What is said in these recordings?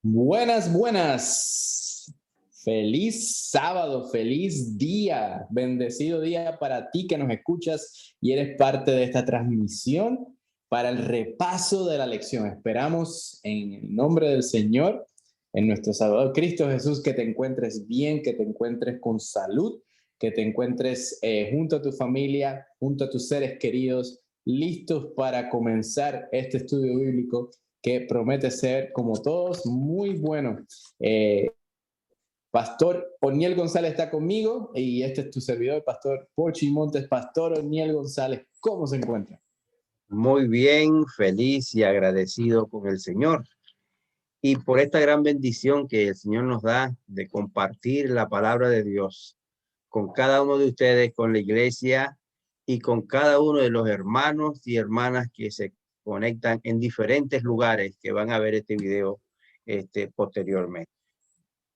Buenas, buenas. Feliz sábado, feliz día, bendecido día para ti que nos escuchas y eres parte de esta transmisión para el repaso de la lección. Esperamos en el nombre del Señor, en nuestro Salvador Cristo Jesús, que te encuentres bien, que te encuentres con salud, que te encuentres junto a tu familia, junto a tus seres queridos, listos para comenzar este estudio bíblico que promete ser, como todos, muy bueno. Eh, Pastor Oniel González está conmigo y este es tu servidor, Pastor Pochi Montes. Pastor Oniel González, ¿cómo se encuentra? Muy bien, feliz y agradecido con el Señor y por esta gran bendición que el Señor nos da de compartir la palabra de Dios con cada uno de ustedes, con la iglesia y con cada uno de los hermanos y hermanas que se conectan en diferentes lugares que van a ver este video posteriormente.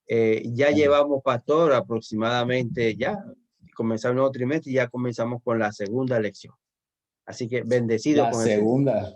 Ya llevamos, pastor, aproximadamente ya comenzamos el nuevo trimestre y ya comenzamos con la segunda lección. Así que bendecido La con el Señor. segunda.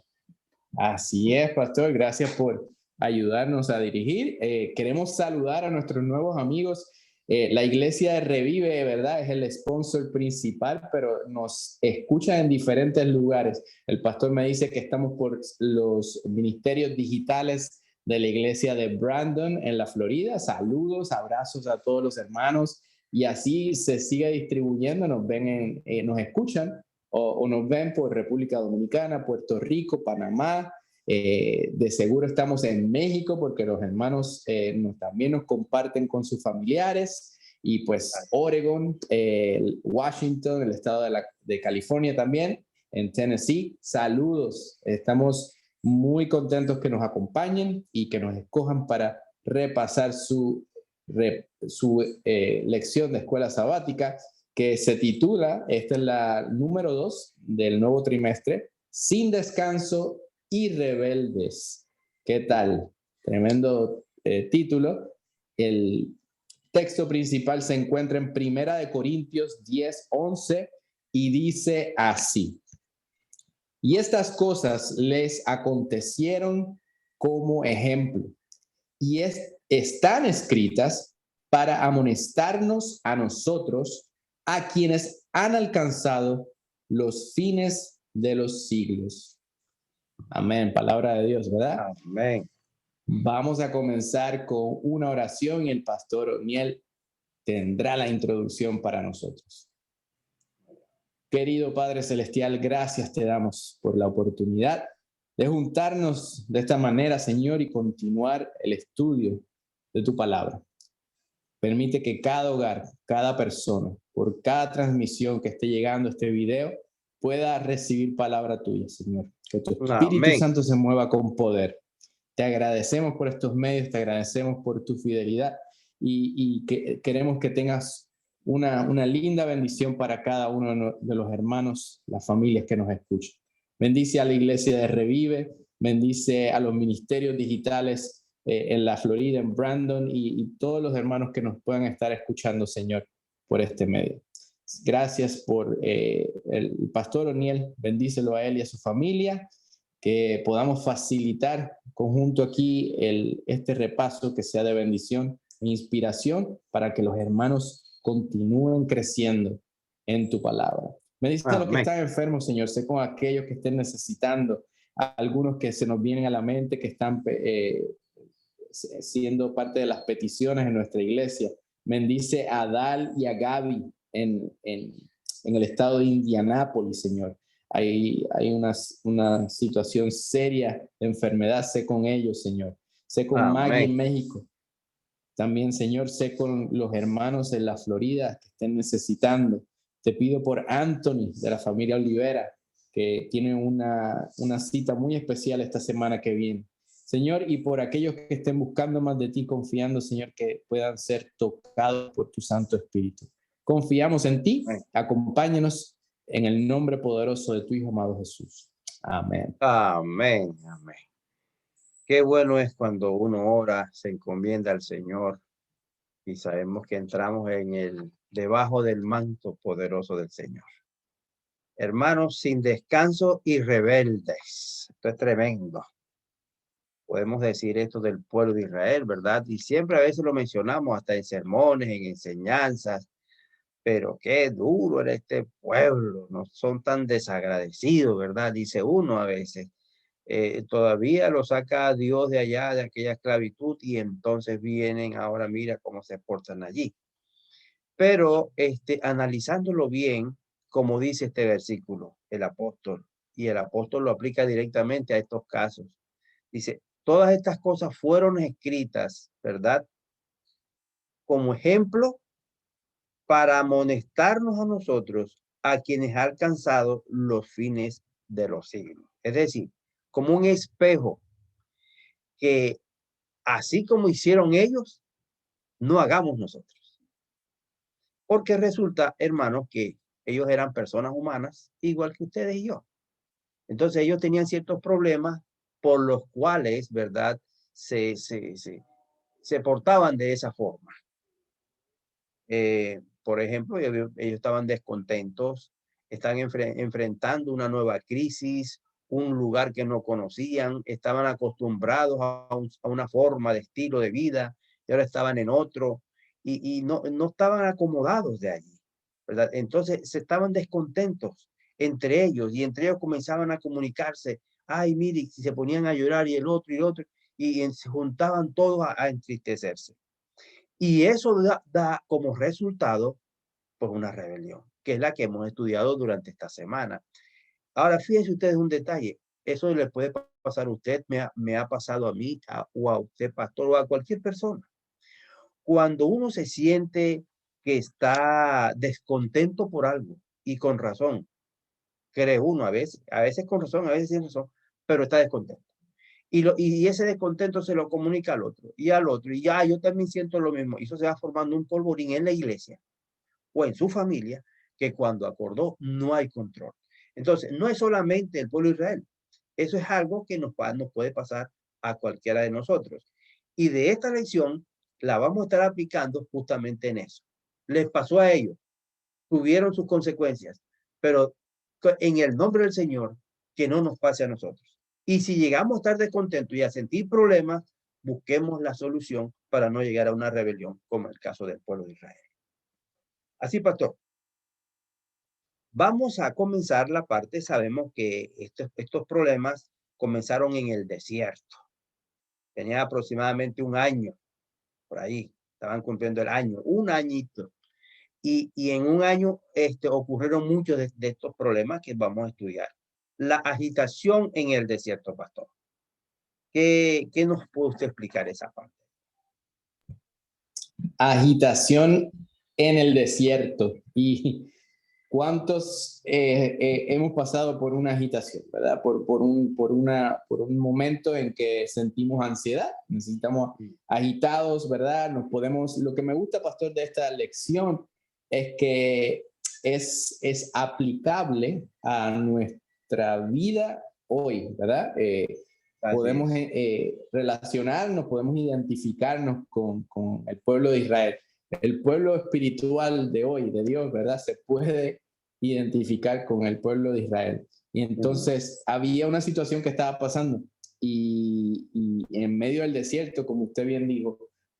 Así es, Pastor. Gracias por ayudarnos a dirigir. Queremos saludar a nuestros nuevos amigos. La iglesia de Revive, ¿verdad? Es el sponsor principal, pero nos escuchan en diferentes lugares. El pastor me dice que estamos por los ministerios digitales de la iglesia de Brandon en la Florida. Saludos, abrazos a todos los hermanos y así se sigue distribuyendo. Nos ven, nos escuchan o nos ven por República Dominicana, Puerto Rico, Panamá. De seguro estamos en México porque los hermanos también nos comparten con sus familiares y pues Oregon, Washington, el estado de California también, en Tennessee. Saludos, estamos muy contentos que nos acompañen y que nos escojan para repasar su lección de escuela sabática que se titula, esta es la número 2 del nuevo trimestre, Sin descanso y rebeldes. ¿Qué tal? Tremendo título. El texto principal se encuentra en Primera de Corintios 10:11 y dice así: y estas cosas les acontecieron como ejemplo y están escritas para amonestarnos a nosotros, a quienes han alcanzado los fines de los siglos. Amén, palabra de Dios, ¿verdad? Amén. Vamos a comenzar con una oración y el pastor Oniel tendrá la introducción para nosotros. Querido Padre Celestial, gracias te damos por la oportunidad de juntarnos de esta manera, Señor, y continuar el estudio de tu palabra. Permite que cada hogar, cada persona, por cada transmisión que esté llegando este video, pueda recibir palabra tuya, Señor. Que tu Espíritu Amén. Santo se mueva con poder. Te agradecemos por estos medios, te agradecemos por tu fidelidad y que queremos que tengas una linda bendición para cada uno de los hermanos, las familias que nos escuchan. Bendice a la iglesia de Revive, bendice a los ministerios digitales en la Florida, en Brandon y todos los hermanos que nos puedan estar escuchando, Señor, por este medio. Gracias por el pastor Oniel, bendícelo a él y a su familia, que podamos facilitar conjunto aquí este repaso que sea de bendición e inspiración para que los hermanos continúen creciendo en tu palabra. Me dice a los que Amén. están enfermos, Señor, sé con aquellos que estén necesitando, a algunos que se nos vienen a la mente, que están siendo parte de las peticiones en nuestra iglesia. Bendice a Dal y a Gaby en el estado de Indianápolis, Señor. Hay una situación seria de enfermedad, sé con ellos, Señor. Sé con Maggie Amén. en México. También, Señor, sé con los hermanos en la Florida que estén necesitando. Te pido por Anthony de la familia Olivera, que tiene una cita muy especial esta semana que viene. Señor, y por aquellos que estén buscando más de ti, confiando, Señor, que puedan ser tocados por tu Santo Espíritu. Confiamos en ti, acompáñanos en el nombre poderoso de tu Hijo amado Jesús. Amén. Amén. Amén. Qué bueno es cuando uno ora, se encomienda al Señor y sabemos que entramos debajo del manto poderoso del Señor. Hermanos, sin descanso y rebeldes. Esto es tremendo. podemos decir esto del pueblo de Israel, ¿verdad? Y siempre a veces lo mencionamos hasta en sermones, en enseñanzas, pero qué duro era este pueblo, no son tan desagradecidos, ¿verdad? Dice uno a veces. Todavía lo saca Dios de allá, de aquella esclavitud, y entonces vienen ahora, mira cómo se portan allí. Pero analizándolo bien, como dice este versículo, el apóstol, y el apóstol lo aplica directamente a estos casos. Dice, todas estas cosas fueron escritas, ¿verdad? Como ejemplo para amonestarnos a nosotros, a quienes ha alcanzado los fines de los siglos. Es decir, como un espejo que así como hicieron ellos, no hagamos nosotros. Porque resulta, hermanos, que ellos eran personas humanas, igual que ustedes y yo. Entonces ellos tenían ciertos problemas por los cuales, ¿verdad? Se portaban de esa forma. Por ejemplo, ellos estaban descontentos, están enfrentando una nueva crisis, un lugar que no conocían, estaban acostumbrados a una forma de estilo de vida y ahora estaban en otro y no estaban acomodados de allí, ¿verdad? Entonces se estaban descontentos entre ellos y entre ellos comenzaban a comunicarse, ay, mire, si se ponían a llorar y el otro y se juntaban todos a entristecerse. Y eso da como resultado pues una rebelión, que es la que hemos estudiado durante esta semana. Ahora, fíjense ustedes un detalle, eso le puede pasar a usted, me ha pasado a mí, o a usted, pastor, o a cualquier persona. Cuando uno se siente que está descontento por algo, y con razón, cree uno, a veces con razón, a veces sin razón, pero está descontento. Y ese descontento se lo comunica al otro, y al otro, y ya yo también siento lo mismo, y eso se va formando un polvorín en la iglesia, o en su familia, que cuando acordó no hay control. Entonces, no es solamente el pueblo de Israel, eso es algo que nos puede pasar a cualquiera de nosotros. Y de esta lección la vamos a estar aplicando justamente en eso. Les pasó a ellos, tuvieron sus consecuencias, pero en el nombre del Señor, que no nos pase a nosotros. Y si llegamos a estar descontentos y a sentir problemas, busquemos la solución para no llegar a una rebelión, como el caso del pueblo de Israel. Así, pastor. Vamos a comenzar la parte, sabemos que estos problemas comenzaron en el desierto. Tenía aproximadamente un año, por ahí, estaban cumpliendo el año, un añito. Y en un año ocurrieron muchos de estos problemas que vamos a estudiar. La agitación en el desierto, pastor. ¿Qué nos puede usted explicar esa parte? Agitación en el desierto. Y ¿cuántos hemos pasado por una agitación, verdad? Por un momento en que sentimos ansiedad, necesitamos agitados, ¿verdad? Lo que me gusta, pastor, de esta lección es que es aplicable a nuestra vida hoy, ¿verdad? Podemos relacionarnos, podemos identificarnos con el pueblo de Israel. El pueblo espiritual de hoy, de Dios, ¿verdad? Se puede identificar con el pueblo de Israel. Y entonces había una situación que estaba pasando y en medio del desierto, como usted bien dijo,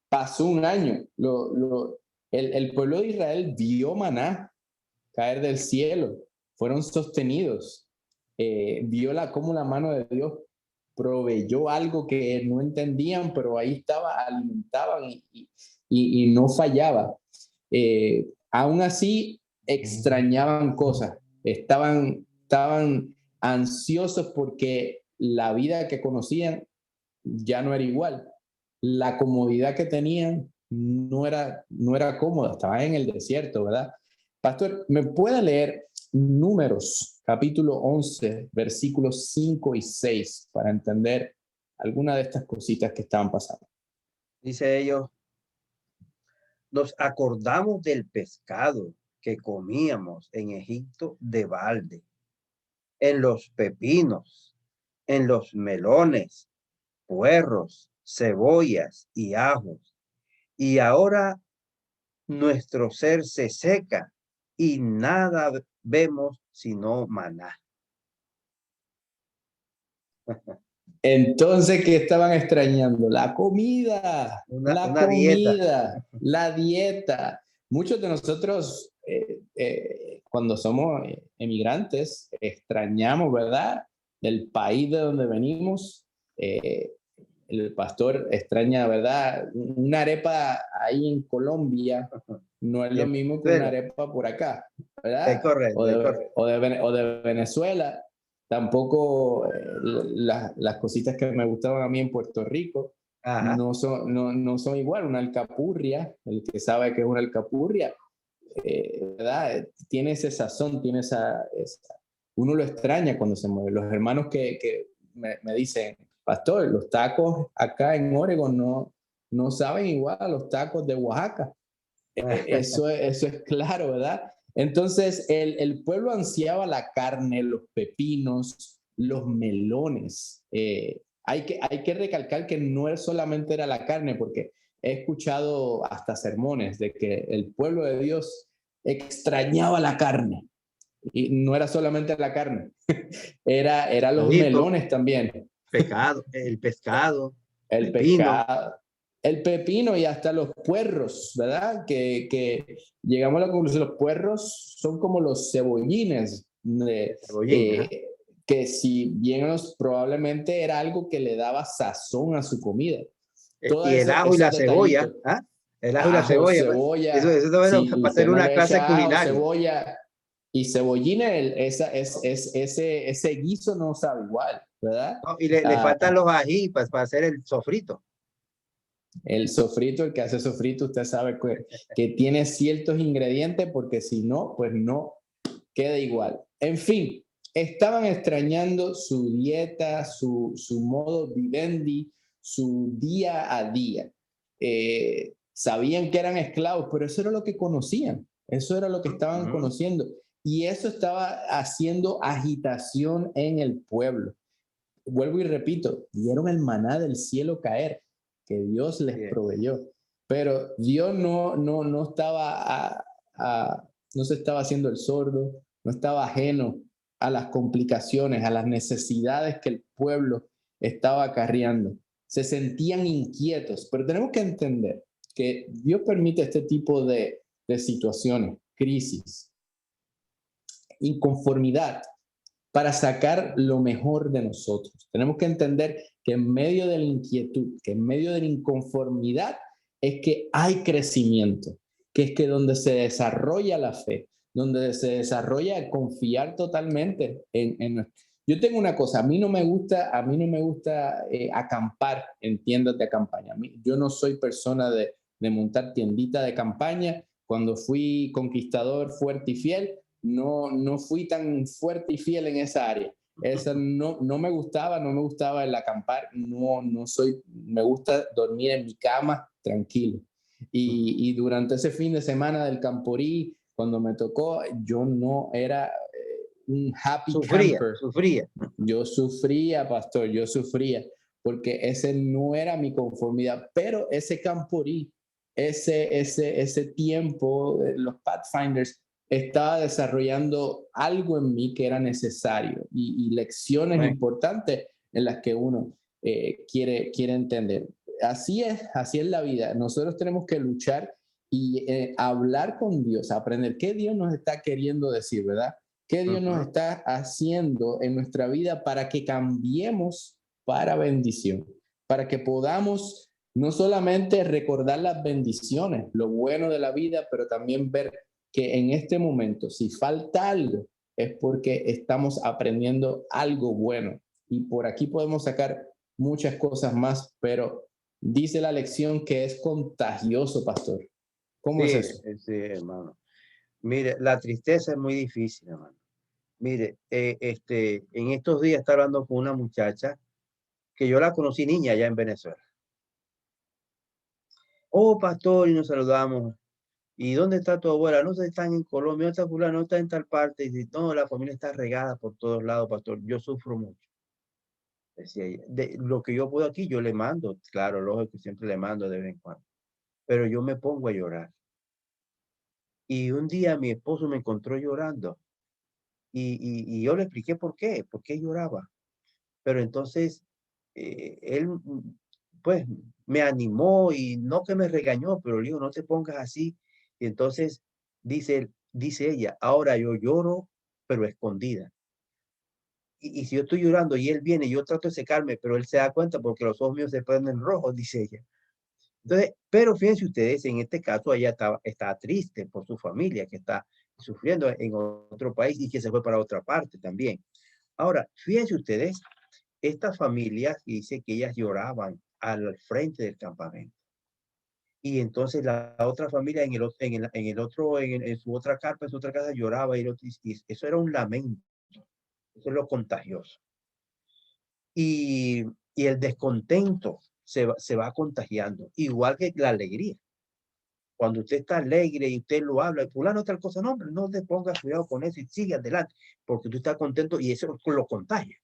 pasó un año. El pueblo de Israel vio maná caer del cielo, fueron sostenidos, vio cómo la mano de Dios proveyó algo que no entendían, pero ahí estaba, alimentaban y no fallaba. Aún así, extrañaban cosas, estaban ansiosos porque la vida que conocían ya no era igual. La comodidad que tenían no era cómoda, estaban en el desierto, ¿verdad? Pastor, ¿me puede leer Números, capítulo 11, versículos 5 y 6, para entender alguna de estas cositas que estaban pasando? Dice ellos, nos acordamos del pescado que comíamos en Egipto de balde, en los pepinos, en los melones, puerros, cebollas y ajos. Y ahora nuestro ser se seca y nada vemos sino maná. Entonces, ¿qué estaban extrañando? La Una dieta. comida, la dieta. Muchos de nosotros, cuando somos emigrantes, extrañamos, ¿verdad? El país de donde venimos. Eh, el pastor extraña, ¿verdad? Una arepa ahí en Colombia no es lo En mismo que una Venezuela. arepa por acá, Es ¿verdad? correcto, es correcto. O de Venezuela. Tampoco las cositas que me gustaban a mí en Puerto Rico Ajá. no son igual. Una alcapurria, el que sabe que es una alcapurria, ¿verdad? Tiene ese sazón, tiene uno lo extraña cuando se mueve. Los hermanos que me dicen, pastor, los tacos acá en Oregon no saben igual a los tacos de Oaxaca. Eso es claro, ¿verdad? Entonces, el pueblo ansiaba la carne, los pepinos, los melones. Hay que recalcar que no solamente era la carne, porque he escuchado hasta sermones de que el pueblo de Dios extrañaba la carne. Y no era solamente la carne, era los Pescadito, melones también, el pescado, el pepino. pescado, el pepino y hasta los puerros, ¿verdad? Que llegamos a la conclusión, los puerros son como los cebollines, El cebollín, ajá. que si bien probablemente era algo que le daba sazón a su comida. Todos Y el ajo y esos la cebolla, detallitos, ¿ah? El ajo y la ajo, cebolla, pues. cebolla, Eso también si para usted tener no una le clase echa ajo, culinaria. cebolla y cebollina, ese guiso no sabe igual, ¿verdad? No, y le Ah, faltan los ají para hacer el sofrito. el sofrito, el que hace sofrito, usted sabe que tiene ciertos ingredientes porque si no, pues no queda igual. En fin, estaban extrañando su dieta, su modo vivendi, su día a día. Sabían que eran esclavos, pero eso era lo que conocían, eso era lo que estaban Ujú. conociendo. Y eso estaba haciendo agitación en el pueblo. Vuelvo y repito, vieron el maná del cielo caer, que Dios les Bien. proveyó. Pero Dios no estaba, no se estaba haciendo el sordo, no estaba ajeno a las complicaciones, a las necesidades que el pueblo estaba acarreando. Se sentían inquietos, pero tenemos que entender que Dios permite este tipo de situaciones, crisis, inconformidad, para sacar lo mejor de nosotros. Tenemos que entender que en medio de la inquietud, que en medio de la inconformidad, es que hay crecimiento, que es que donde se desarrolla la fe, donde se desarrolla el confiar totalmente yo tengo una cosa, a mí no me gusta acampar en tiendas de campaña. Yo no soy persona de montar tiendita de campaña. Cuando fui conquistador fuerte y fiel, no fui tan fuerte y fiel en esa área. Esa no me gustaba el acampar, no soy, me gusta dormir en mi cama tranquilo. Y durante ese fin de semana del Camporí, cuando me tocó, yo no era un happy Sufría, camper. sufría. Yo sufría, pastor, yo sufría, porque ese no era mi conformidad, pero ese Camporí, ese tiempo, los Pathfinders, estaba desarrollando algo en mí que era necesario y lecciones Amén. importantes en las que uno quiere entender. Así es la vida. Nosotros tenemos que luchar y hablar con Dios, aprender qué Dios nos está queriendo decir, ¿verdad? ¿Qué Dios nos Ujú. está haciendo en nuestra vida para que cambiemos para bendición? Para que podamos no solamente recordar las bendiciones, lo bueno de la vida, pero también ver que en este momento, si falta algo, es porque estamos aprendiendo algo bueno. Y por aquí podemos sacar muchas cosas más, pero dice la lección que es contagioso, pastor. ¿Cómo es Sí, eso? sí, hermano. Mire, la tristeza es muy difícil, hermano. Mire, en estos días estaba hablando con una muchacha que yo la conocí niña allá en Venezuela. Oh, pastor, y nos saludamos. ¿Y dónde está tu abuela? No sé, están en Colombia, no está fulano, no está en tal parte. Y dice, no, la familia está regada por todos lados, pastor. Yo sufro mucho. Decía ella. De lo que yo puedo aquí, yo le mando. Claro, lógico, siempre le mando de vez en cuando. Pero yo me pongo a llorar. Y un día mi esposo me encontró llorando. Y yo le expliqué por qué lloraba. Pero entonces él, pues, me animó y no que me regañó, pero le digo, no te pongas así. Y entonces dice ella, ahora yo lloro, pero escondida. Y si yo estoy llorando y él viene, yo trato de secarme, pero él se da cuenta porque los ojos míos se ponen rojos, dice ella. Entonces, pero fíjense ustedes, en este caso ella está triste por su familia que está sufriendo en otro país y que se fue para otra parte también. Ahora, fíjense ustedes, esta familia dice que ellas lloraban al frente del campamento. Y entonces la otra familia en su otra carpa, en su otra casa lloraba y eso era un lamento. Eso es lo contagioso. Y, y el descontento se va contagiando, igual que la alegría. Cuando usted está alegre y usted lo habla, fulano tal cosa, no, hombre, no te pongas cuidado con eso y sigue adelante, porque tú estás contento y eso lo contagia.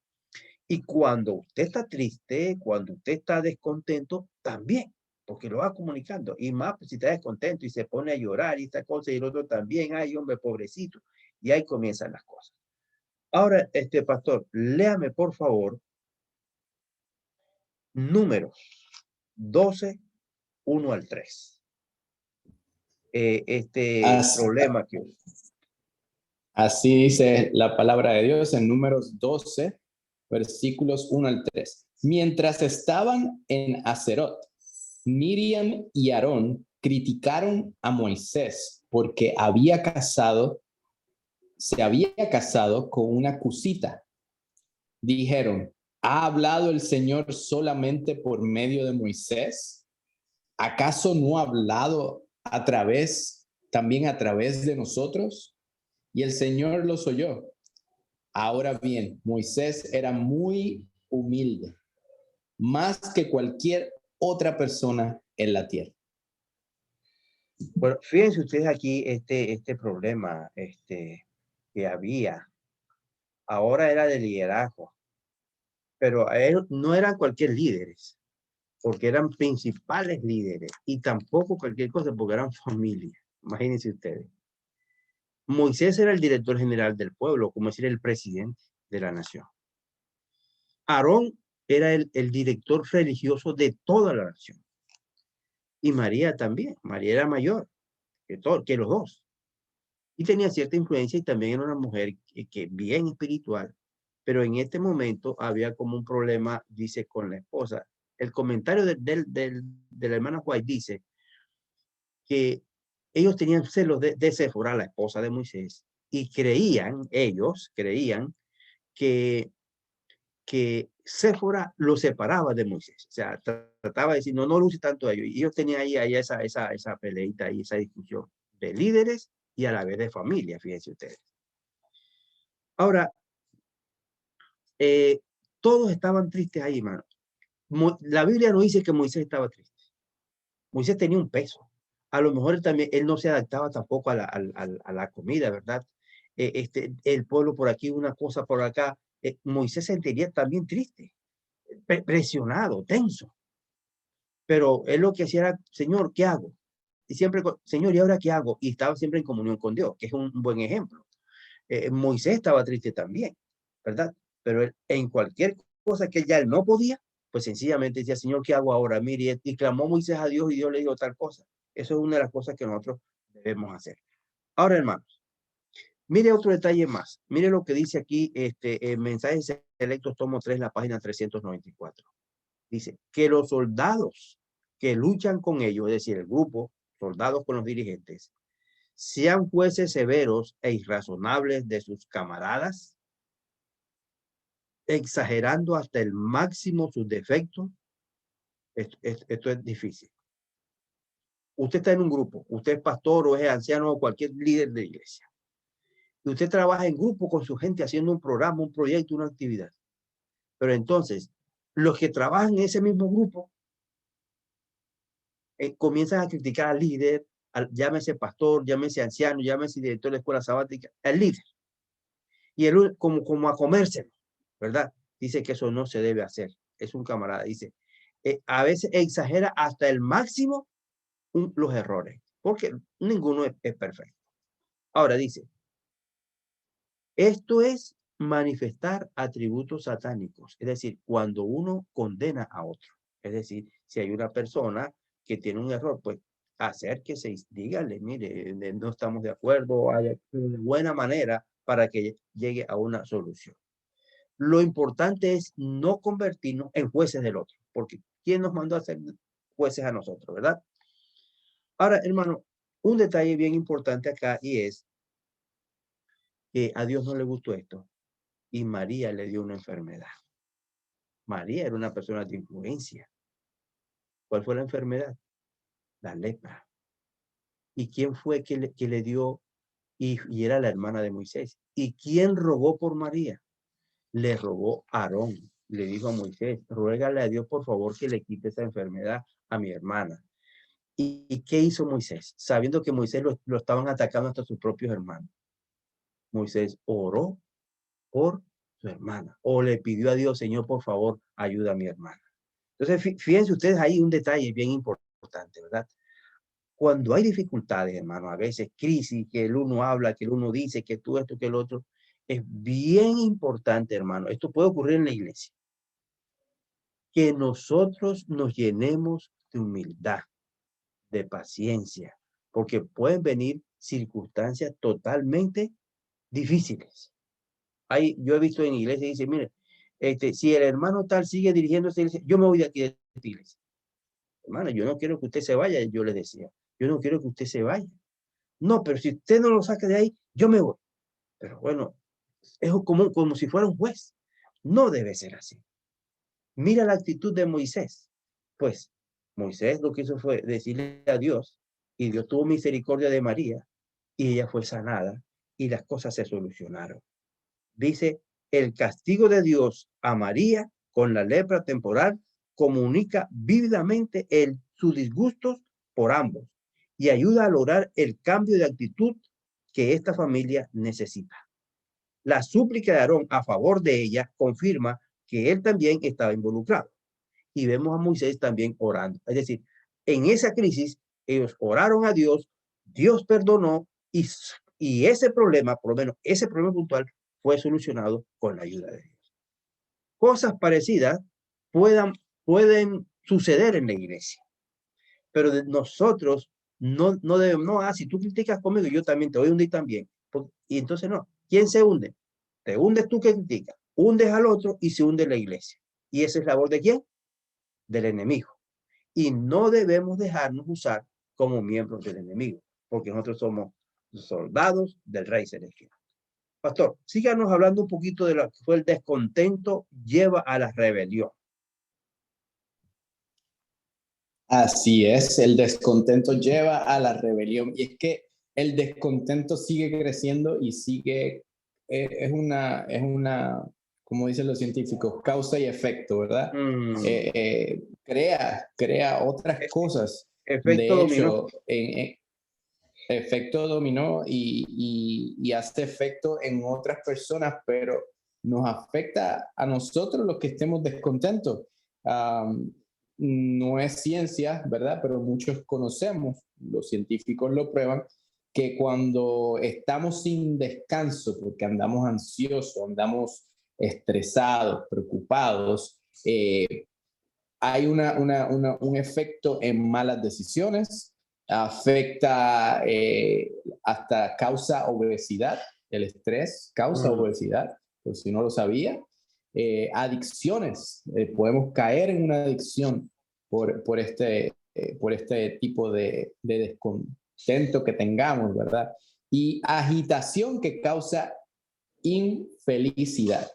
Y cuando usted está triste, cuando usted está descontento, también, porque lo va comunicando. Y más pues, si está descontento y se pone a llorar y esta cosa y el otro también, ay, hombre, pobrecito. Y ahí comienzan las cosas. Ahora, pastor, léame por favor Números 12, 1 al 3. Este Así, problema que así dice la palabra de Dios en Números 12, versículos 1 al 3. Mientras estaban en Acerot, Miriam y Aarón criticaron a Moisés porque se había casado con una cusita. Dijeron, ¿ha hablado el Señor solamente por medio de Moisés? ¿Acaso no ha hablado también a través de nosotros? Y el Señor los oyó. Ahora bien, Moisés era muy humilde, más que cualquier otra persona en la tierra. bueno, fíjense ustedes aquí este problema que había. Ahora era de liderazgo, pero no eran cualquier líderes, porque eran principales líderes y tampoco cualquier cosa, porque eran familia. Imagínense ustedes. Moisés era el director general del pueblo, como decir, el presidente de la nación. Aarón era el director religioso de toda la nación. Y María también. María era mayor que los dos. Y tenía cierta influencia y también era una mujer que bien espiritual. Pero en este momento había como un problema, dice, con la esposa. El comentario de la hermana White dice que ellos tenían celos de Séfora, la esposa de Moisés, y ellos creían que Séfora lo separaba de Moisés. O sea, trataba de decir, no, no luce tanto a ellos. Y ellos tenían ahí esa peleita y esa discusión de líderes y a la vez de familia, fíjense ustedes. Ahora, todos estaban tristes ahí, hermano. La Biblia no dice que Moisés estaba triste. Moisés tenía un peso. A lo mejor él no se adaptaba tampoco a la comida, ¿verdad? El pueblo por aquí, una cosa por acá. Moisés se sentiría también triste, presionado, tenso. Pero él lo que hacía era, Señor, ¿qué hago? Y siempre, Señor, ¿y ahora qué hago? Y estaba siempre en comunión con Dios, que es un buen ejemplo. Moisés estaba triste también, ¿verdad? Pero él, en cualquier cosa que ya él no podía, pues sencillamente decía, Señor, ¿qué hago ahora? Mire, y clamó Moisés a Dios y Dios le dijo tal cosa. Eso es una de las cosas que nosotros debemos hacer. Ahora, hermanos, mire otro detalle más. Mire lo que dice aquí, Mensajes Selectos, tomo 3, la página 394. Dice que los soldados que luchan con ellos, es decir, el grupo, soldados con los dirigentes, sean jueces severos e irrazonables de sus camaradas, exagerando hasta el máximo sus defectos. Esto es difícil. Usted está en un grupo, usted es pastor o es anciano o cualquier líder de iglesia. Y usted trabaja en grupo con su gente haciendo un programa, un proyecto, una actividad. Pero entonces, los que trabajan en ese mismo grupo comienzan a criticar al líder, llámese pastor, llámese anciano, llámese director de escuela sabática, al líder. Y él como a comérselo, ¿verdad? Dice que eso no se debe hacer. Es un camarada, dice. A veces exagera hasta el máximo los errores, porque ninguno es perfecto. Ahora dice, esto es manifestar atributos satánicos. Es decir, cuando uno condena a otro. Es decir, si hay una persona que tiene un error, pues acérquese y dígale, mire, no estamos de acuerdo, hay una buena manera para que llegue a una solución. Lo importante es no convertirnos en jueces del otro, porque ¿quién nos mandó a ser jueces a nosotros, verdad? Ahora, hermano, un detalle bien importante acá y es que a Dios no le gustó esto y María le dio una enfermedad. María era una persona de influencia. ¿Cuál fue la enfermedad? La lepra. ¿Y quién fue que le dio? Y era la hermana de Moisés. ¿Y quién rogó por María? Le rogó Aarón. Le dijo a Moisés, ruégale a Dios por favor que le quite esa enfermedad a mi hermana. ¿Y qué hizo Moisés? Sabiendo que Moisés lo estaban atacando hasta sus propios hermanos. Moisés oró por su hermana o le pidió a Dios, Señor, por favor, ayuda a mi hermana. Entonces, fíjense ustedes ahí un detalle bien importante, ¿verdad? Cuando hay dificultades, hermano, a veces crisis, que el uno habla, que el uno dice, que tú esto, que el otro, es bien importante, hermano. Esto puede ocurrir en la iglesia. Que nosotros nos llenemos de humildad, de paciencia, porque pueden venir circunstancias totalmente difíciles. Yo he visto en iglesia y dice, mire, si el hermano tal sigue dirigiéndose, yo me voy de aquí de esta iglesia. Hermano, yo no quiero que usted se vaya, yo le decía. Yo no quiero que usted se vaya. No, pero si usted no lo saca de ahí, yo me voy. Pero bueno, es como si fuera un juez. No debe ser así. Mira la actitud de Moisés. Pues Moisés lo que hizo fue decirle a Dios y Dios tuvo misericordia de María y ella fue sanada y las cosas se solucionaron. Dice, el castigo de Dios a María con la lepra temporal comunica vívidamente sus disgustos por ambos y ayuda a lograr el cambio de actitud que esta familia necesita. La súplica de Aarón a favor de ella confirma que él también estaba involucrado. Y vemos a Moisés también orando. Es decir, en esa crisis, ellos oraron a Dios, Dios perdonó y ese problema, por lo menos ese problema puntual, fue solucionado con la ayuda de Dios. Cosas parecidas pueden suceder en la iglesia, pero nosotros no debemos, no, si tú criticas conmigo, yo también te voy a hundir también. Y entonces no, ¿quién se hunde? Te hundes tú que criticas, hundes al otro y se hunde la iglesia. ¿Y esa es labor de quién? Del enemigo. Y no debemos dejarnos usar como miembros del enemigo, porque nosotros somos soldados del Rey Celestial. Pastor, síganos hablando un poquito de lo que fue el descontento lleva a la rebelión. Así es, el descontento lleva a la rebelión y es que el descontento sigue creciendo y sigue, es una, como dicen los científicos, causa y efecto, ¿verdad? Crea otras cosas. Efecto De dominó. hecho, efecto dominó y hace efecto en otras personas, pero nos afecta a nosotros los que estemos descontentos. No es ciencia, ¿verdad? Pero muchos conocemos, los científicos lo prueban, que cuando estamos sin descanso, porque andamos ansiosos, andamos estresados, preocupados, hay un efecto en malas decisiones, afecta hasta causa obesidad, el estrés causa obesidad, por si no lo sabía. Adicciones, podemos caer en una adicción por este tipo de descontento que tengamos, ¿verdad? Y agitación que causa infelicidad.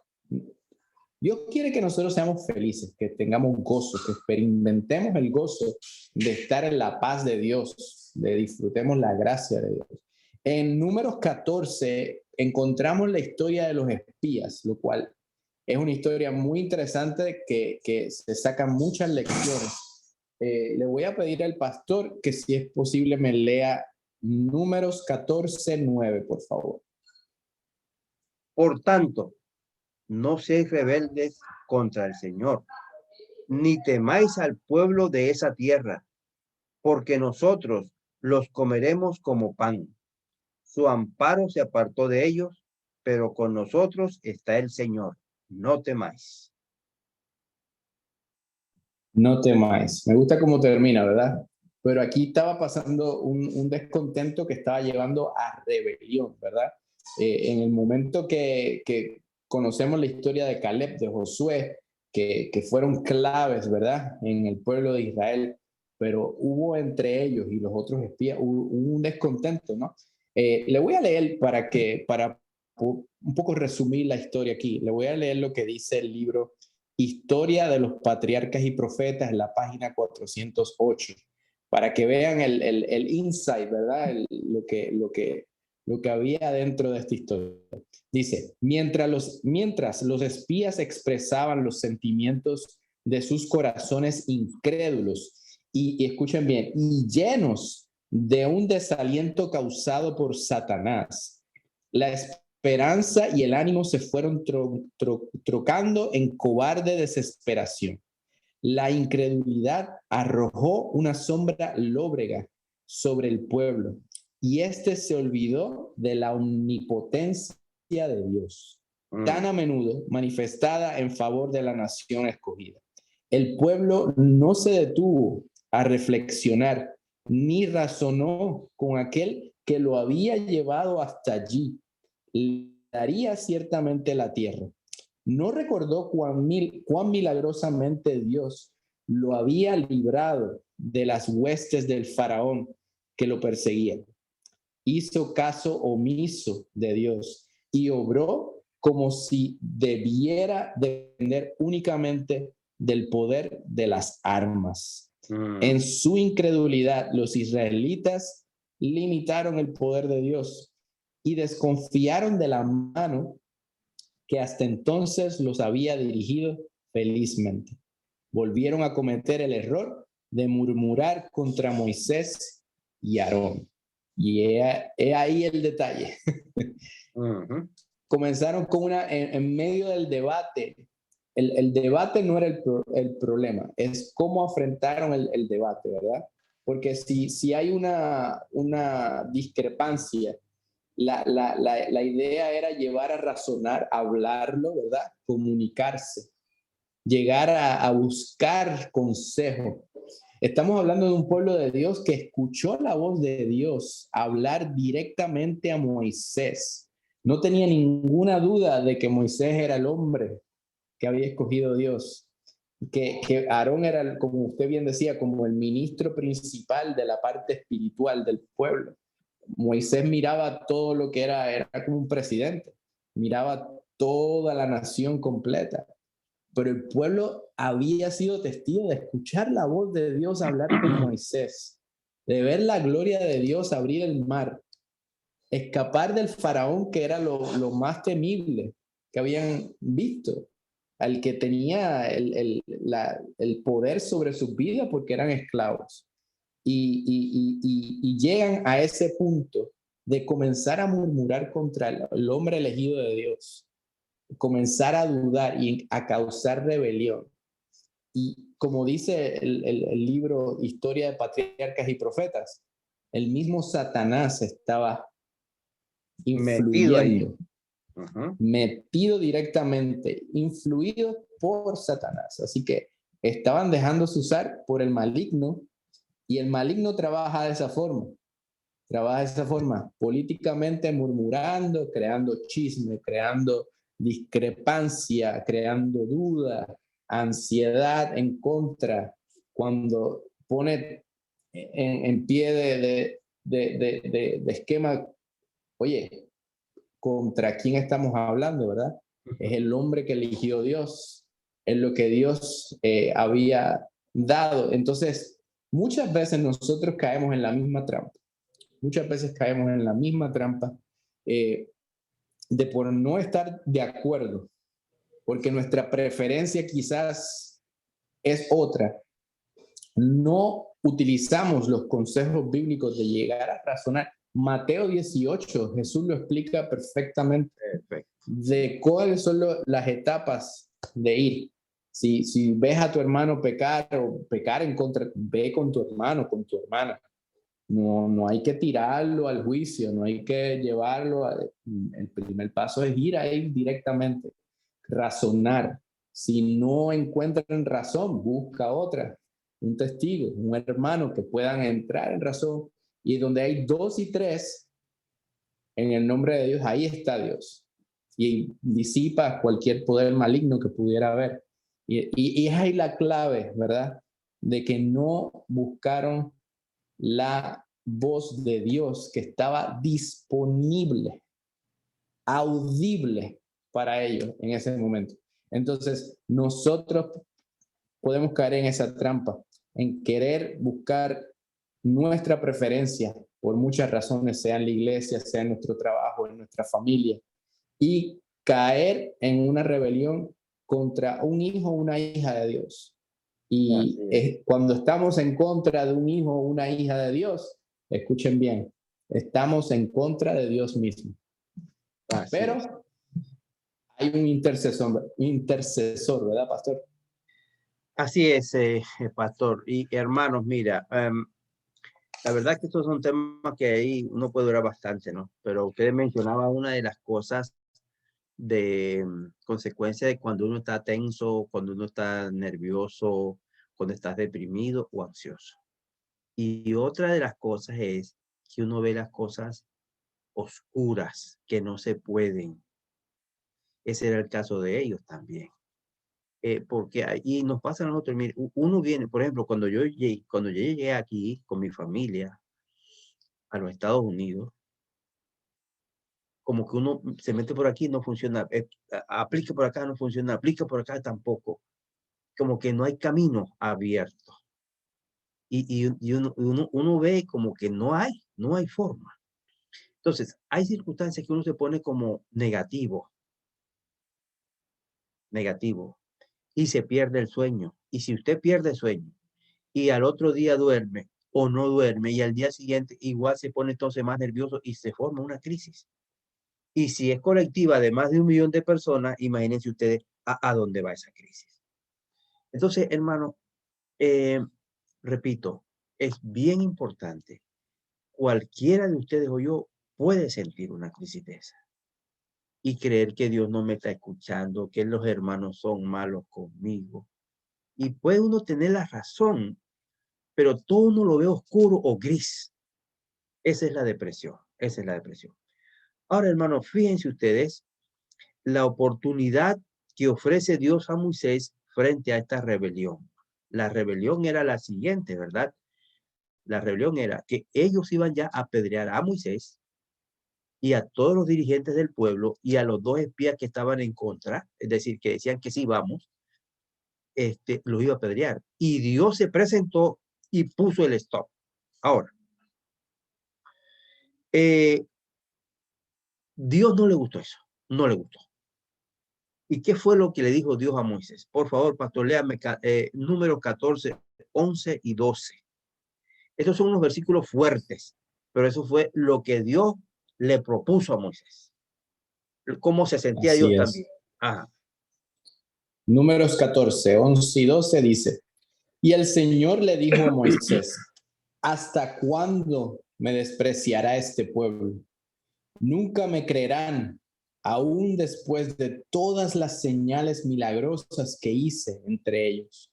Dios quiere que nosotros seamos felices, que tengamos gozo, que experimentemos el gozo de estar en la paz de Dios, de disfrutemos la gracia de Dios. En Números 14 encontramos la historia de los espías, lo cual es una historia muy interesante que se sacan muchas lecciones. Le voy a pedir al pastor que si es posible me lea Números 14:9, por favor. Por tanto, no seáis rebeldes contra el Señor, ni temáis al pueblo de esa tierra, porque nosotros los comeremos como pan. Su amparo se apartó de ellos, pero con nosotros está el Señor. No temáis. No temáis. Me gusta cómo termina, ¿verdad? Pero aquí estaba pasando un descontento que estaba llevando a rebelión, ¿verdad? En el momento que conocemos la historia de Caleb, de Josué, que fueron claves, ¿verdad? En el pueblo de Israel, pero hubo entre ellos y los otros espías hubo un descontento, ¿no? Le voy a leer para un poco resumir la historia aquí. Le voy a leer lo que dice el libro Historia de los Patriarcas y Profetas en la página 408, para que vean el insight, ¿verdad? Lo que había dentro de esta historia. Dice, mientras los espías expresaban los sentimientos de sus corazones incrédulos y escuchen bien, y llenos de un desaliento causado por Satanás, la esperanza y el ánimo se fueron trocando en cobarde desesperación. La incredulidad arrojó una sombra lóbrega sobre el pueblo y éste se olvidó de la omnipotencia de Dios, tan a menudo manifestada en favor de la nación escogida. El pueblo no se detuvo a reflexionar ni razonó con aquel que lo había llevado hasta allí. Le daría ciertamente la tierra. No recordó cuán milagrosamente Dios lo había librado de las huestes del faraón que lo perseguían. Hizo caso omiso de Dios y obró como si debiera depender únicamente del poder de las armas. En su incredulidad, los israelitas limitaron el poder de Dios y desconfiaron de la mano que hasta entonces los había dirigido felizmente. Volvieron a cometer el error de murmurar contra Moisés y Aarón. Y he ahí el detalle. Comenzaron con en medio del debate. El debate no era el problema, es cómo afrontaron el debate, ¿verdad? Porque si hay una discrepancia, la idea era llevar a razonar, hablarlo, ¿verdad? Comunicarse, llegar a buscar consejo. Estamos hablando de un pueblo de Dios que escuchó la voz de Dios hablar directamente a Moisés. No tenía ninguna duda de que Moisés era el hombre que había escogido Dios, que Aarón era, como usted bien decía, como el ministro principal de la parte espiritual del pueblo. Moisés miraba todo lo que era como un presidente, miraba toda la nación completa, pero el pueblo había sido testigo de escuchar la voz de Dios hablar con Moisés, de ver la gloria de Dios abrir el mar, escapar del faraón que era lo más temible que habían visto, al que tenía el poder sobre sus vidas porque eran esclavos. Y llegan a ese punto de comenzar a murmurar contra el hombre elegido de Dios, comenzar a dudar y a causar rebelión. Y como dice el libro Historia de Patriarcas y Profetas, el mismo Satanás estaba influyendo, metido directamente, influido por Satanás. Así que estaban dejándose usar por el maligno. Y el maligno trabaja de esa forma, políticamente murmurando, creando chisme, creando discrepancia, creando duda, ansiedad en contra, cuando pone en pie de esquema, oye, ¿contra quién estamos hablando, verdad? Es el hombre que eligió Dios, es lo que Dios había dado. Entonces, muchas veces nosotros caemos en la misma trampa. Muchas veces caemos en la misma trampa de por no estar de acuerdo, porque nuestra preferencia quizás es otra. No utilizamos los consejos bíblicos de llegar a razonar. Mateo 18, Jesús lo explica perfectamente de cuáles son las etapas de ir. Si ves a tu hermano pecar o pecar en contra, ve con tu hermano, con tu hermana. No hay que tirarlo al juicio, no hay que llevarlo. El primer paso es ir a él directamente, razonar. Si no encuentran razón, busca otra, un testigo, un hermano que puedan entrar en razón. Y donde hay dos y tres, en el nombre de Dios, ahí está Dios. Y disipa cualquier poder maligno que pudiera haber. Y es ahí la clave, ¿verdad? De que no buscaron la voz de Dios que estaba disponible, audible para ellos en ese momento. Entonces, nosotros podemos caer en esa trampa, en querer buscar nuestra preferencia por muchas razones, sea en la iglesia, sea en nuestro trabajo, en nuestra familia, y caer en una rebelión contra un hijo o una hija de Dios. Y cuando estamos en contra de un hijo o una hija de Dios, escuchen bien, estamos en contra de Dios mismo. Pero hay un intercesor, ¿verdad, pastor? Así es, pastor. Y hermanos, mira, la verdad que estos son temas que ahí uno puede durar bastante, ¿no? Pero usted mencionaba una de las cosas de consecuencia de cuando uno está tenso, cuando uno está nervioso, cuando estás deprimido o ansioso. Y otra de las cosas es que uno ve las cosas oscuras que no se pueden. Ese era el caso de ellos también. Porque ahí nos pasa a nosotros, mire, uno viene, por ejemplo, cuando yo llegué aquí con mi familia a los Estados Unidos, como que uno se mete por aquí, no funciona, aplica por acá, no funciona, aplica por acá tampoco, como que no hay camino abierto. Y uno ve como que no hay forma. Entonces, hay circunstancias que uno se pone como negativo, y se pierde el sueño. Y si usted pierde el sueño y al otro día duerme o no duerme y al día siguiente igual se pone entonces más nervioso y se forma una crisis. Y si es colectiva de más de 1 millón de personas, imagínense ustedes a dónde va esa crisis. Entonces, hermano, repito, es bien importante. Cualquiera de ustedes o yo puede sentir una crisis de esa y creer que Dios no me está escuchando, que los hermanos son malos conmigo. Y puede uno tener la razón, pero todo uno lo ve oscuro o gris. Esa es la depresión, esa es la depresión. Ahora, hermano, fíjense ustedes la oportunidad que ofrece Dios a Moisés frente a esta rebelión. La rebelión era la siguiente, ¿verdad? La rebelión era que ellos iban ya a apedrear a Moisés y a todos los dirigentes del pueblo y a los 2 espías que estaban en contra, es decir, que decían que sí vamos, los iba a apedrear. Y Dios se presentó y puso el stop. Ahora, Dios no le gustó eso, no le gustó. ¿Y qué fue lo que le dijo Dios a Moisés? Por favor, pastor, léame números 14, 11 y 12. Estos son unos versículos fuertes, pero eso fue lo que Dios le propuso a Moisés. Cómo se sentía Así Dios es. también. Ajá. Números 14, 11 y 12 dice, y el Señor le dijo a Moisés, ¿hasta cuándo me despreciará este pueblo? Nunca me creerán, aún después de todas las señales milagrosas que hice entre ellos.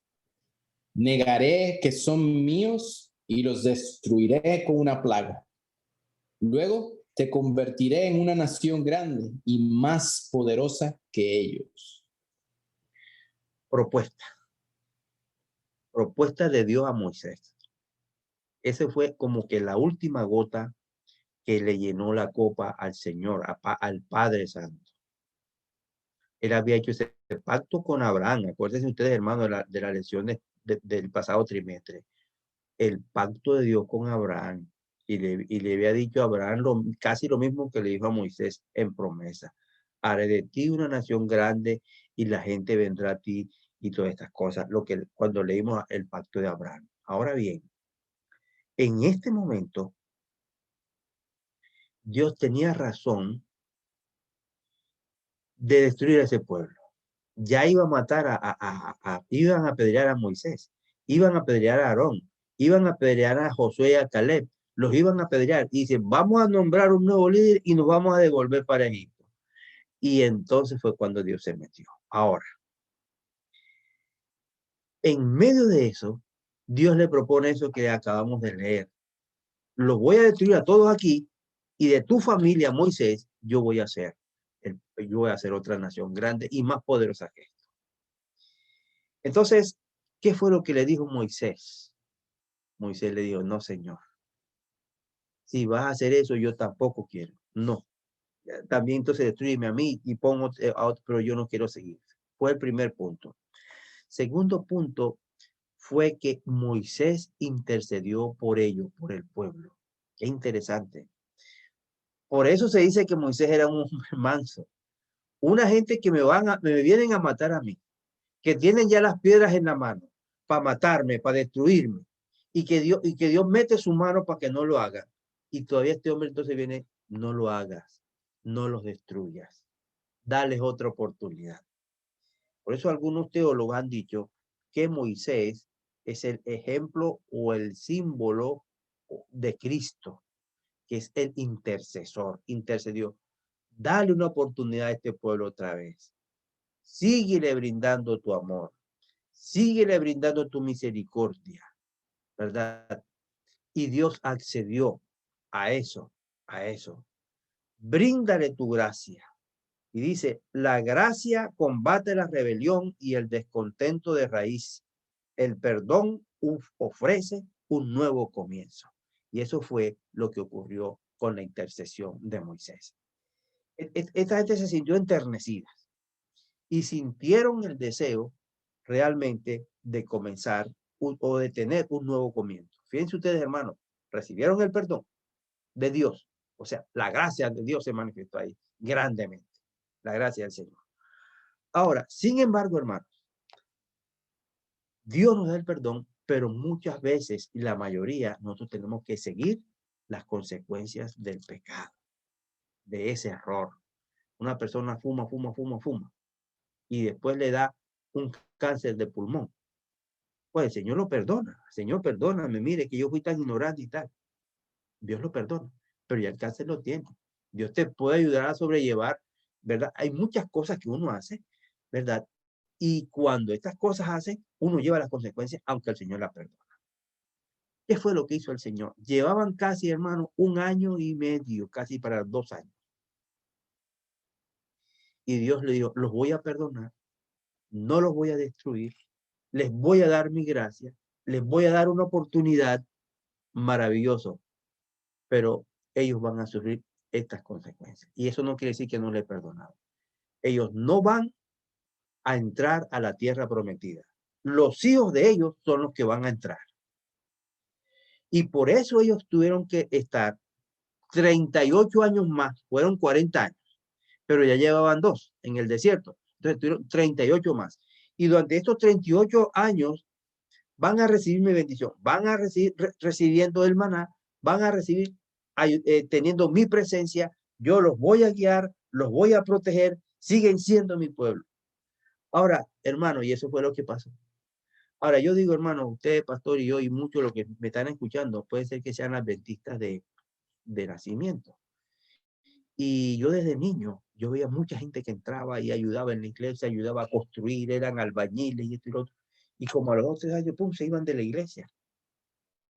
Negaré que son míos y los destruiré con una plaga. Luego te convertiré en una nación grande y más poderosa que ellos. Propuesta de Dios a Moisés. Ese fue como que la última gota que le llenó la copa al Señor, al Padre Santo. Él había hecho ese pacto con Abraham. Acuérdense ustedes, hermanos, de la lección del pasado trimestre. El pacto de Dios con Abraham. Y le había dicho a Abraham casi lo mismo que le dijo a Moisés en promesa. Haré de ti una nación grande y la gente vendrá a ti y todas estas cosas. Cuando leímos el pacto de Abraham. Ahora bien, en este momento, Dios tenía razón de destruir a ese pueblo. Ya iba a matar iban a apedrear a Moisés, iban a apedrear a Aarón, iban a apedrear a Josué y a Caleb, los iban a apedrear. Y dicen, vamos a nombrar un nuevo líder y nos vamos a devolver para Egipto. Y entonces fue cuando Dios se metió. Ahora, en medio de eso, Dios le propone eso que acabamos de leer. Los voy a destruir a todos aquí y de tu familia, Moisés, yo voy a hacer otra nación grande y más poderosa que esta. Entonces, ¿qué fue lo que le dijo Moisés? Moisés le dijo, no, Señor, si vas a hacer eso, yo tampoco quiero. No. También entonces destruyeme a mí y pongo a otro, pero yo no quiero seguir. Fue el primer punto. Segundo punto fue que Moisés intercedió por ellos, por el pueblo. Qué interesante. Por eso se dice que Moisés era un hombre manso. Una gente que me vienen a matar a mí, que tienen ya las piedras en la mano para matarme, para destruirme, y que Dios mete su mano para que no lo haga. Y todavía este hombre entonces viene, no lo hagas, no los destruyas, dales otra oportunidad. Por eso algunos teólogos han dicho que Moisés es el ejemplo o el símbolo de Cristo, que es el intercesor, intercedió. Dale una oportunidad a este pueblo otra vez. Síguele brindando tu amor. Síguele brindando tu misericordia, ¿verdad? Y Dios accedió a eso, a eso. Bríndale tu gracia. Y dice, la gracia combate la rebelión y el descontento de raíz. El perdón ofrece un nuevo comienzo. Y eso fue lo que ocurrió con la intercesión de Moisés. Esta gente se sintió enternecida y sintieron el deseo realmente de comenzar o de tener un nuevo comienzo. Fíjense ustedes, hermanos, recibieron el perdón de Dios. O sea, la gracia de Dios se manifestó ahí grandemente. La gracia del Señor. Ahora, sin embargo, hermanos, Dios nos da el perdón, pero muchas veces, y la mayoría, nosotros tenemos que seguir las consecuencias del pecado, de ese error. Una persona fuma, y después le da un cáncer de pulmón. Pues el Señor lo perdona. Señor, perdóname, mire que yo fui tan ignorante y tal. Dios lo perdona, pero ya el cáncer lo tiene. Dios te puede ayudar a sobrellevar, ¿verdad? Hay muchas cosas que uno hace, ¿verdad? Y cuando estas cosas hacen, uno lleva las consecuencias, aunque el Señor las perdona. ¿Qué fue lo que hizo el Señor? Llevaban casi, hermano, 1 año y medio, casi para 2 años. Y Dios le dijo, los voy a perdonar, no los voy a destruir, les voy a dar mi gracia, les voy a dar una oportunidad maravilloso, pero ellos van a sufrir estas consecuencias. Y eso no quiere decir que no les perdonado. Ellos no van a entrar a la tierra prometida. Los hijos de ellos son los que van a entrar. Y por eso ellos tuvieron que estar 38 años más, fueron 40 años, pero ya llevaban 2 en el desierto. Entonces tuvieron 38 más. Y durante estos 38 años van a recibir mi bendición, van a recibir recibiendo el maná, van a recibir teniendo mi presencia, yo los voy a guiar, los voy a proteger, siguen siendo mi pueblo. Ahora, hermano, y eso fue lo que pasó. Ahora, yo digo, hermano, usted, pastor, y yo, y muchos los que me están escuchando, puede ser que sean adventistas de nacimiento. Y yo desde niño, yo veía mucha gente que entraba y ayudaba en la iglesia, ayudaba a construir, eran albañiles y esto y lo otro. Y como a los 12 años, pum, se iban de la iglesia.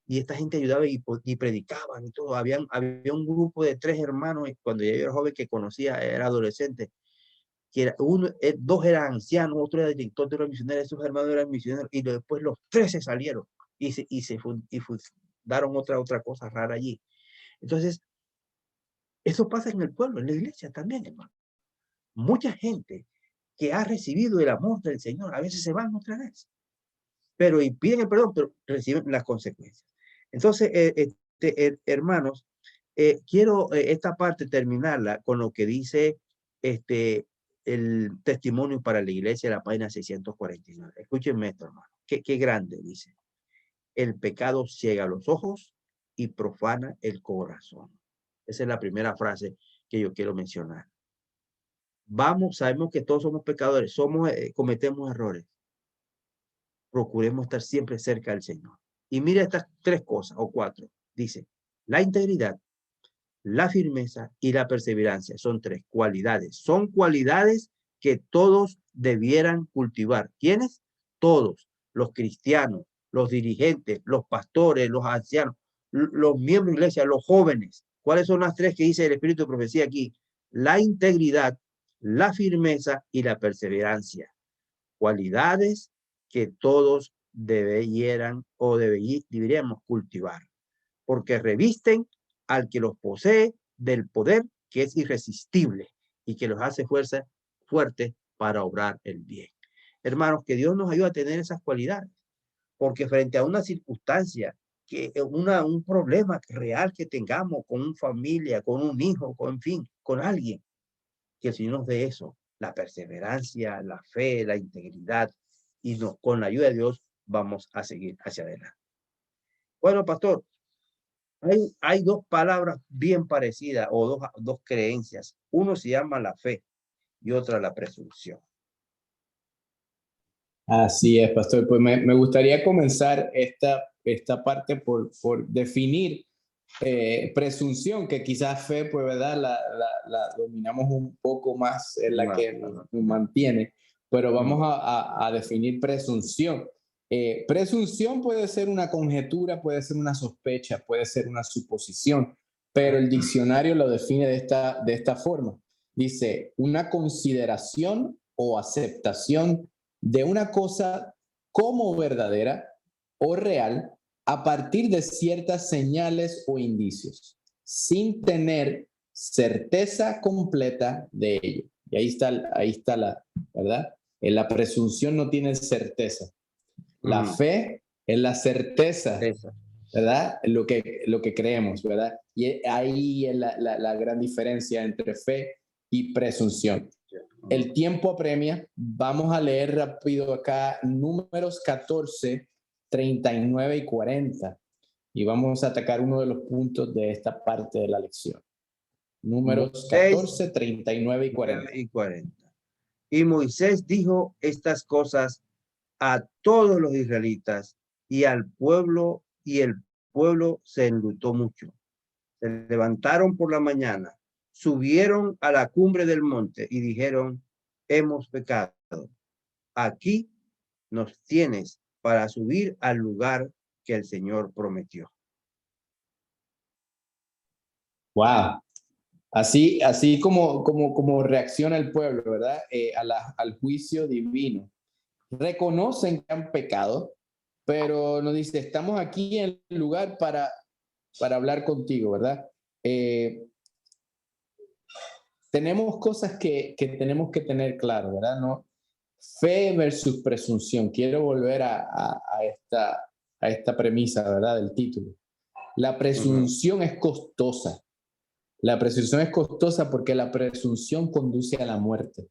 Y esta gente ayudaba y predicaban y todo. Había un grupo de 3 hermanos, cuando yo era joven que conocía, era adolescente, que era dos eran ancianos, otro era director de los misioneros, esos hermanos eran misioneros, y después los 3 se salieron y fundaron otra cosa rara allí. Entonces, eso pasa en el pueblo, en la iglesia también, hermano. Mucha gente que ha recibido el amor del Señor, a veces se van otra vez, pero y piden el perdón, pero reciben las consecuencias. Entonces, hermanos, quiero esta parte terminarla con lo que dice el testimonio para la iglesia, la página 649. Escúchenme esto, hermano. Qué grande dice. El pecado ciega los ojos y profana el corazón. Esa es la primera frase que yo quiero mencionar. Sabemos que todos somos pecadores, cometemos errores. Procuremos estar siempre cerca del Señor. Y mira estas 3 cosas o 4. Dice, la integridad, la firmeza y la perseverancia. Son tres cualidades. Son cualidades que todos debieran cultivar. ¿Quiénes? Todos. Los cristianos, los dirigentes, los pastores, los ancianos, los miembros de la iglesia, los jóvenes. ¿Cuáles son las tres que dice el Espíritu de Profecía aquí? La integridad, la firmeza y la perseverancia. Cualidades que todos debieran o deberíamos cultivar, porque revisten al que los posee del poder que es irresistible y que los hace fuertes para obrar el bien. Hermanos, que Dios nos ayude a tener esas cualidades, porque frente a una circunstancia, un problema real que tengamos con una familia, con un hijo, en fin, con alguien, que el Señor nos dé eso, la perseverancia, la fe, la integridad, y con la ayuda de Dios vamos a seguir hacia adelante. Bueno, pastor, hay dos palabras bien parecidas o dos creencias. Uno se llama la fe y otra la presunción. Así es, pastor. Pues me gustaría comenzar esta parte por definir presunción, que quizás fe, pues, ¿verdad? La dominamos un poco más, en la que nos mantiene, pero vamos a definir presunción. Presunción puede ser una conjetura, puede ser una sospecha, puede ser una suposición, pero el diccionario lo define de esta forma. Dice, una consideración o aceptación de una cosa como verdadera o real a partir de ciertas señales o indicios, sin tener certeza completa de ello. Y ahí está la, ¿verdad? En la presunción no tiene certeza. La fe es la certeza, ¿verdad? Lo que creemos, ¿verdad? Y ahí es la gran diferencia entre fe y presunción. El tiempo apremia. Vamos a leer rápido acá Números 14, 39 y 40. Y vamos a atacar uno de los puntos de esta parte de la lección. Números 14, 39 y 40. Y Moisés dijo estas cosas a todos los israelitas y al pueblo, y el pueblo se enlutó mucho. Se levantaron por la mañana, subieron a la cumbre del monte y dijeron, hemos pecado. Aquí nos tienes para subir al lugar que el Señor prometió. Wow. Así como reacciona el pueblo, ¿verdad? Al juicio divino. Reconocen que han pecado, pero nos dice, estamos aquí en el lugar para hablar contigo, ¿verdad? Tenemos cosas que tenemos que tener claro, ¿verdad? ¿No? Fe versus presunción. Quiero volver a esta premisa, ¿verdad? Del título. La presunción es costosa. La presunción es costosa porque la presunción conduce a la muerte.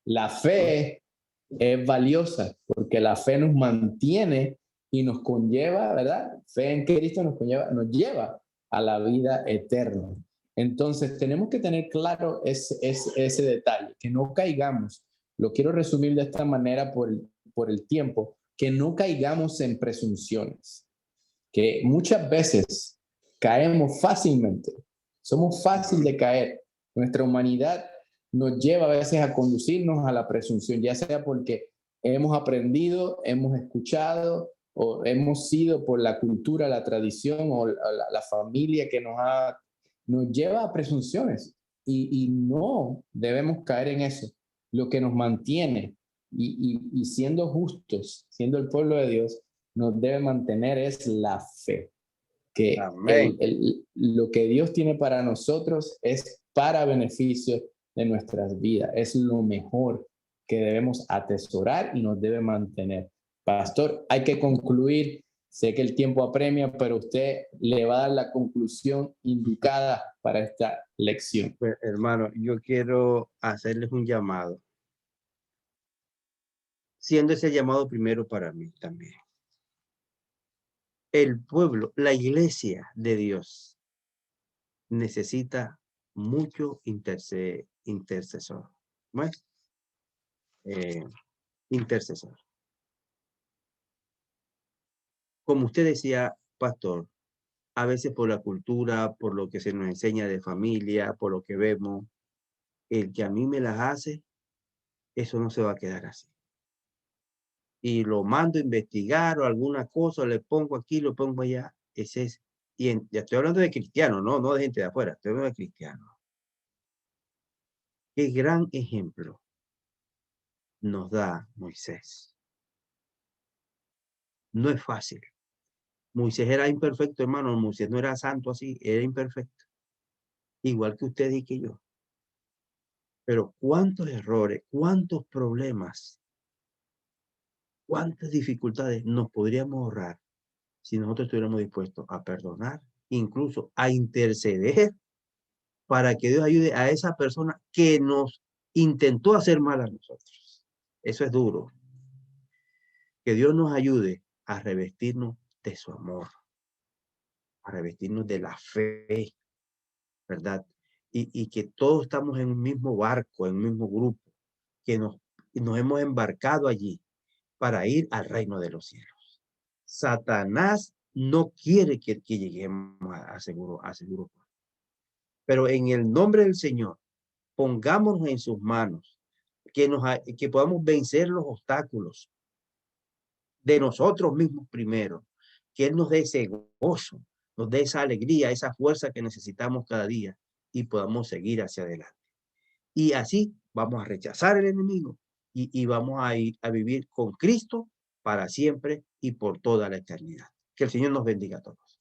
La fe es valiosa porque la fe nos mantiene y nos conlleva, ¿verdad? Fe en Cristo nos lleva a la vida eterna. Entonces tenemos que tener claro ese detalle, que no caigamos. Lo quiero resumir de esta manera por el tiempo, que no caigamos en presunciones, que muchas veces caemos fácilmente, somos fácil de caer. Nuestra humanidad nos lleva a veces a conducirnos a la presunción, ya sea porque hemos aprendido, hemos escuchado o hemos sido por la cultura, la tradición o la familia que nos lleva a presunciones y no debemos caer en eso. Lo que nos mantiene y siendo justos, siendo el pueblo de Dios, nos debe mantener es la fe, que lo que Dios tiene para nosotros es para beneficio de nuestras vidas, es lo mejor que debemos atesorar y nos debe mantener. Pastor, hay que concluir, sé que el tiempo apremia, pero usted le va a dar la conclusión indicada para esta lección. Pues, hermano, yo quiero hacerles un llamado, siendo ese llamado primero para mí también. El pueblo, la iglesia de Dios, necesita mucho intercesor. ¿No? Intercesor. Como usted decía, pastor, a veces por la cultura, por lo que se nos enseña de familia, por lo que vemos, el que a mí me las hace, eso no se va a quedar así. Y lo mando a investigar o alguna cosa, le pongo aquí, lo pongo allá. Ese es, ya estoy hablando de cristianos, no de gente de afuera, estoy hablando de cristianos. Qué gran ejemplo nos da Moisés. No es fácil. Moisés era imperfecto, hermano. Moisés no era santo así, era imperfecto. Igual que usted y que yo. Pero cuántos errores, cuántos problemas, cuántas dificultades nos podríamos ahorrar si nosotros estuviéramos dispuestos a perdonar, incluso a interceder para que Dios ayude a esa persona que nos intentó hacer mal a nosotros. Eso es duro. Que Dios nos ayude a revestirnos de su amor, a revestirnos de la fe, ¿verdad? Y que todos estamos en un mismo barco, en un mismo grupo, que nos hemos embarcado allí para ir al reino de los cielos. Satanás no quiere que lleguemos a seguro. Pero en el nombre del Señor, pongámonos en sus manos, que podamos vencer los obstáculos de nosotros mismos primero, que Él nos dé ese gozo, nos dé esa alegría, esa fuerza que necesitamos cada día y podamos seguir hacia adelante. Y así vamos a rechazar al enemigo y vamos a ir a vivir con Cristo para siempre y por toda la eternidad. Que el Señor nos bendiga a todos.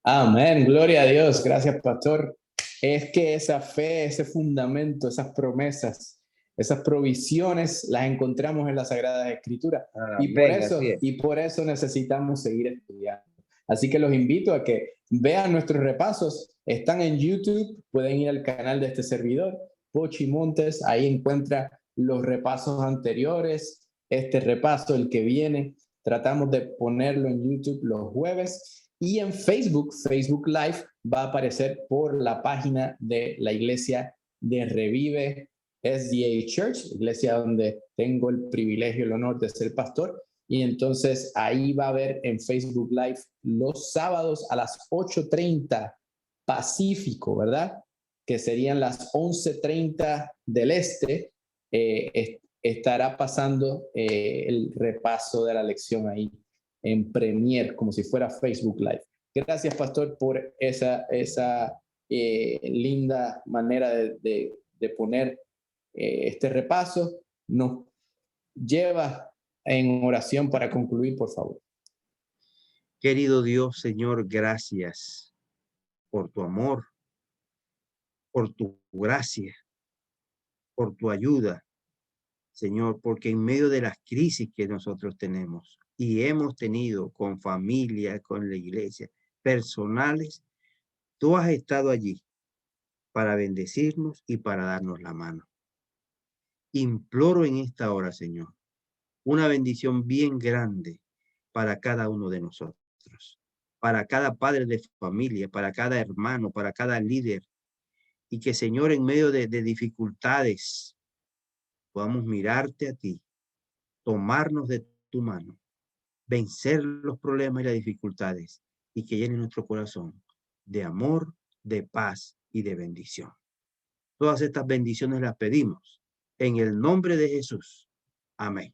Amén, gloria a Dios, gracias pastor. Es que esa fe, ese fundamento, esas promesas, esas provisiones las encontramos en las Sagradas Escrituras. Amén, así es. Y por eso necesitamos seguir estudiando. Así que los invito a que vean nuestros repasos. Están en YouTube, pueden ir al canal de este servidor, Pochi Montes, ahí encuentra los repasos anteriores, este repaso, el que viene. Tratamos de ponerlo en YouTube los jueves. Y en Facebook, Facebook Live, va a aparecer por la página de la iglesia de Revive SDA Church, iglesia donde tengo el privilegio, el honor de ser pastor. Y entonces ahí va a haber en Facebook Live los sábados a las 8:30 Pacífico, ¿verdad? Que serían las 11:30 del este. Estará pasando el repaso de la lección ahí en Premiere, como si fuera Facebook Live. Gracias, pastor, por esa linda manera de poner este repaso. Nos lleva en oración para concluir, por favor. Querido Dios, Señor, gracias por tu amor, por tu gracia, por tu ayuda, Señor, porque en medio de las crisis que nosotros tenemos y hemos tenido con familia, con la iglesia, personales, tú has estado allí para bendecirnos y para darnos la mano. Imploro en esta hora, Señor, una bendición bien grande para cada uno de nosotros, para cada padre de familia, para cada hermano, para cada líder, y que, Señor, en medio de dificultades, podamos mirarte a ti, tomarnos de tu mano, vencer los problemas y las dificultades, y que llene nuestro corazón de amor, de paz y de bendición. Todas estas bendiciones las pedimos en el nombre de Jesús. Amén.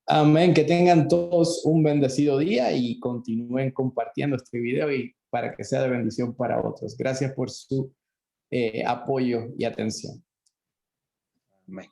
Amén. Que tengan todos un bendecido día y continúen compartiendo este video y para que sea de bendición para otros. Gracias por su apoyo y atención. Amén.